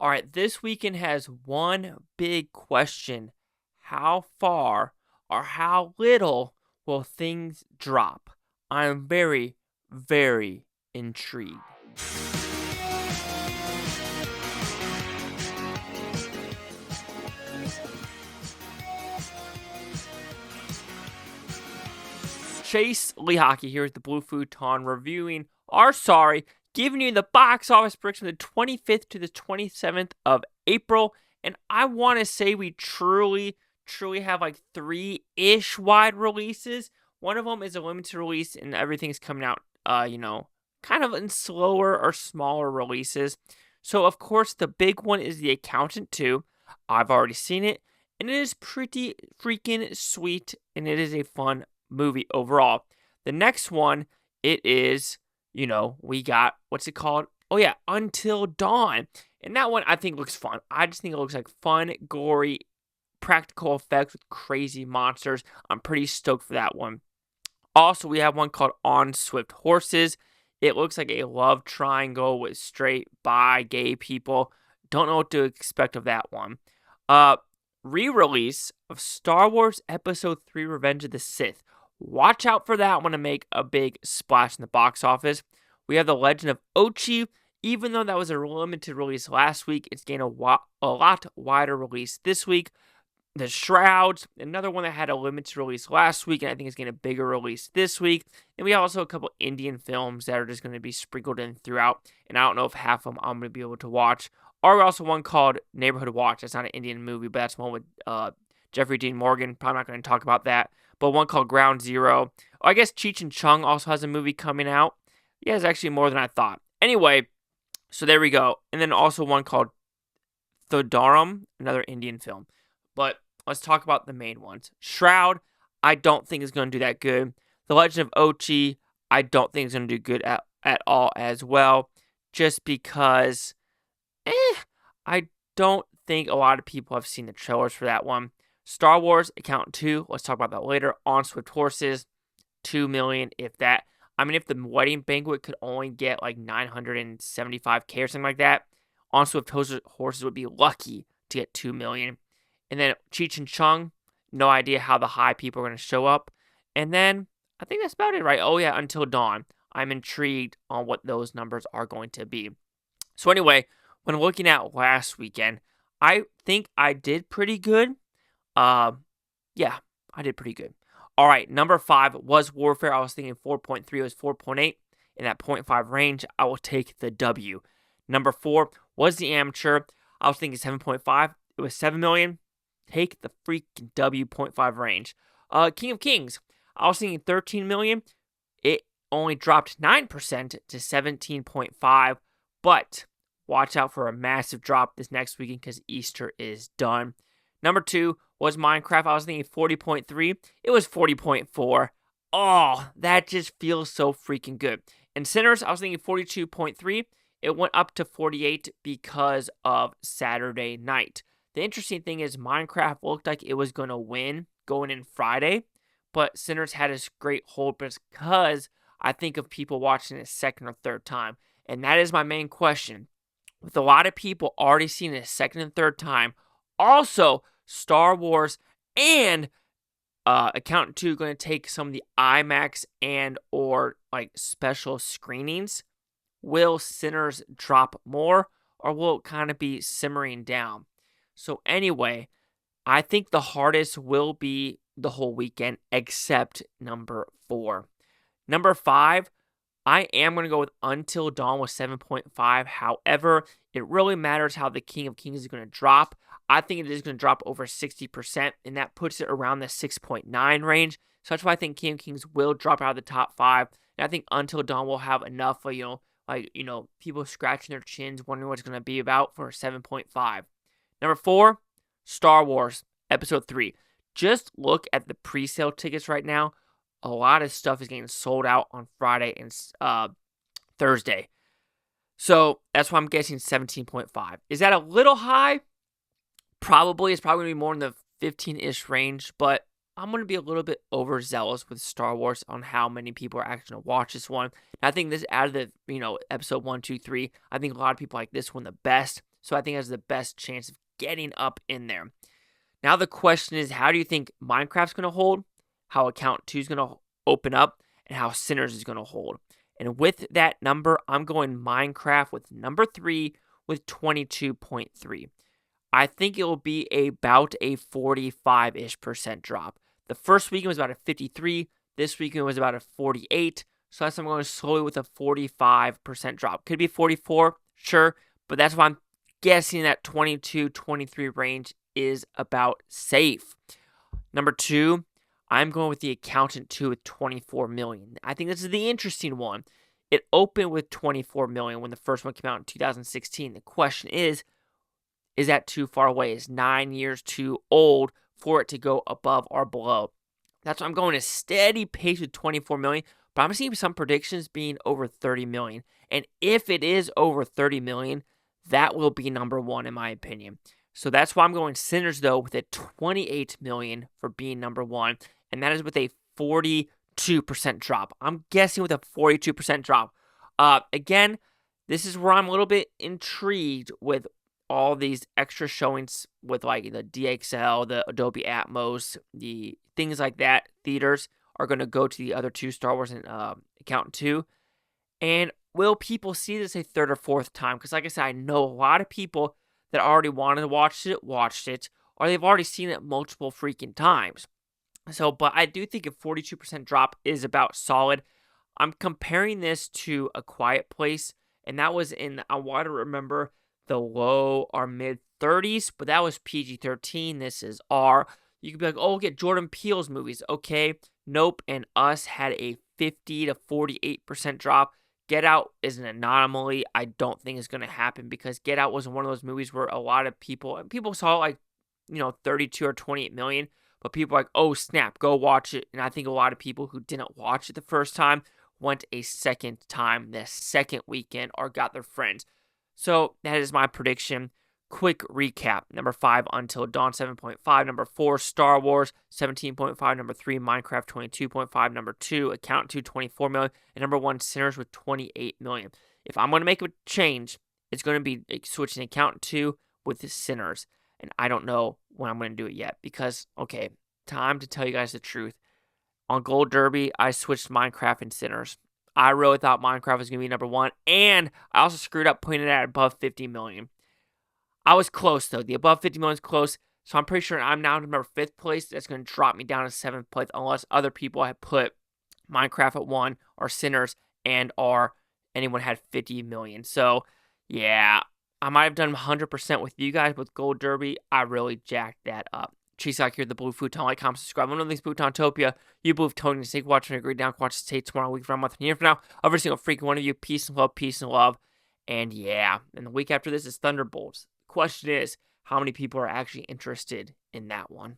All right, this weekend has one big question. How far or how little will things drop? I'm very, very intrigued. Chase Lehocky here with the Blue Futon reviewing, giving you the box office bricks from the 25th to the 27th of April. And I want to say we truly have like three-ish wide releases. One of them is a limited release and everything's coming out, kind of in slower or smaller releases. So, of course, the big one is The Accountant 2. I've already seen it, and it is pretty freaking sweet, and it is a fun movie overall. The next one, it is, we got, what's it called? Oh yeah, Until Dawn. And that one I think looks fun. I just think it looks like fun, gory, practical effects with crazy monsters. I'm pretty stoked for that one. Also, we have one called On Swift Horses. It looks like a love triangle with straight, bi, gay people. Don't know what to expect of that one. Re-release of Star Wars Episode 3 Revenge of the Sith. Watch out for that one to make a big splash in the box office. We have The Legend of Ochi. Even though that was a limited release last week, it's getting a lot wider release this week. The Shrouds, another one that had a limited release last week, and I think it's getting a bigger release this week. And we have also a couple Indian films that are just going to be sprinkled in throughout, and I don't know if half of them I'm going to be able to watch. Or also one called Neighborhood Watch. That's not an Indian movie, but that's one with Jeffrey Dean Morgan. Probably not going to talk about that. But one called Ground Zero. Oh, I guess Cheech Chong also has a movie coming out. Yeah, it's actually more than I thought. Anyway, so there we go. And then also one called Thodaram, another Indian film. But let's talk about the main ones. Shroud, I don't think is going to do that good. The Legend of Ochi, I don't think is going to do good at all as well. Just because, I don't think a lot of people have seen the trailers for that one. Star Wars Accountant 2, let's talk about that later. On Swift Horses, 2 million, if that. I mean, if the wedding banquet could only get like 975K or something like that, On Swift Horses would be lucky to get 2 million. And then Cheech Chong, no idea how the high people are going to show up. And then I think that's about it, right? Oh yeah, Until Dawn. I'm intrigued on what those numbers are going to be. So anyway, when looking at last weekend, I think I did pretty good. Yeah, I did pretty good. All right, number 5 was Warfare. I was thinking 4.3, it was 4.8. In that 0.5 range, I will take the W. Number 4 was The Amateur. I was thinking 7.5. It was 7 million. Take the freaking W 0.5 range. King of Kings. I was thinking 13 million. It only dropped 9% to 17.5. But watch out for a massive drop this next weekend because Easter is done. Number 2 was Minecraft. I was thinking 40.3. It was 40.4. Oh, that just feels so freaking good. And Sinners, I was thinking 42.3. It went up to 48 because of Saturday night. The interesting thing is Minecraft looked like it was going to win going in Friday, but Sinners had a great hold because I think of people watching it a second or third time. And that is my main question. With a lot of people already seeing it a second and third time, also Star Wars and Accountant 2 going to take some of the IMAX and or like special screenings. Will Sinners drop more or will it kind of be simmering down? So anyway, I think the hardest will be the whole weekend except number 4. Number 5, I am going to go with Until Dawn with 7.5. However, it really matters how the King of Kings is going to drop. I think it is going to drop over 60%, and that puts it around the 6.9 range. So that's why I think King of Kings will drop out of the top 5. And I think Until Dawn will have enough, people scratching their chins, wondering what it's going to be about for 7.5. Number 4, Star Wars Episode 3. Just look at the pre-sale tickets right now. A lot of stuff is getting sold out on Friday and Thursday. So that's why I'm guessing 17.5. Is that a little high? Probably. It's probably going to be more in the 15-ish range, but I'm going to be a little bit overzealous with Star Wars on how many people are actually going to watch this one. And I think this out of the, episode 1, 2, 3, I think a lot of people like this one the best. So I think it has the best chance of getting up in there. Now the question is, how do you think Minecraft's going to hold, how Account 2 is going to open up, and how Sinners is going to hold? And with that number, I'm going Minecraft with number 3 with 22.3. I think it will be about a 45-ish% drop. The first weekend was about a 53. This weekend was about a 48. So that's why I'm going slowly with a 45% drop. Could be 44, sure, but that's why I'm guessing that 22, 23 range is about safe. Number 2, I'm going with The Accountant 2 with 24 million. I think this is the interesting one. It opened with 24 million when the first one came out in 2016. The question is that too far away? Is 9 years too old for it to go above or below? That's why I'm going a steady pace with 24 million, but I'm seeing some predictions being over 30 million. And if it is over 30 million, that will be number 1 in my opinion. So that's why I'm going Sinners, though, with a 28 million for being number 1, and that is with a 42% drop. I'm guessing with a 42% drop. Again, this is where I'm a little bit intrigued with all these extra showings with like the DXL, the Adobe Atmos, the things like that. Theaters are going to go to the other 2 Star Wars and Accountant 2. And will people see this a 3rd or 4th time? Because like I said, I know a lot of people that already wanted to watch it, watched it, or they've already seen it multiple freaking times. So, but I do think a 42% drop is about solid. I'm comparing this to A Quiet Place, and that was in, I want to remember, the low or mid 30s, but that was PG-13. This is R. You could be like, oh, get Jordan Peele's movies. Okay, nope. And Us had a 50 to 48% drop. Get Out is an anomaly. I don't think it's going to happen because Get Out was one of those movies where a lot of people saw like, 32 or 28 million, but people are like, oh, snap, go watch it. And I think a lot of people who didn't watch it the first time went a second time the second weekend or got their friends. So that is my prediction. Quick recap. Number 5, Until Dawn, 7.5. Number 4, Star Wars, 17.5. Number 3, Minecraft, 22.5. Number 2, Accountant 2, 24 million. And number 1, Sinners with 28 million. If I'm going to make a change, it's going to be switching Accountant 2 with the Sinners. And I don't know when I'm going to do it yet because, okay, time to tell you guys the truth. On Gold Derby, I switched Minecraft and Sinners. I really thought Minecraft was going to be number 1, and I also screwed up putting it at above 50 million. I was close, though. The above 50 million is close, so I'm pretty sure I'm now in number 5th place. That's going to drop me down to 7th place unless other people had put Minecraft at 1 or Sinners or anyone had 50 million. So, yeah, I might have done 100% with you guys with Gold Derby. I really jacked that up. Cheese here, the Blue Futon. Like, comment, subscribe. I'm things Futontopia. You blue Tony. Stay watching. Agree down. Watch the state tomorrow. Week from a month and a year from now. Every single freaking one of you. Peace and love. Peace and love. And yeah, and the week after this is Thunderbolts. The question is, how many people are actually interested in that one?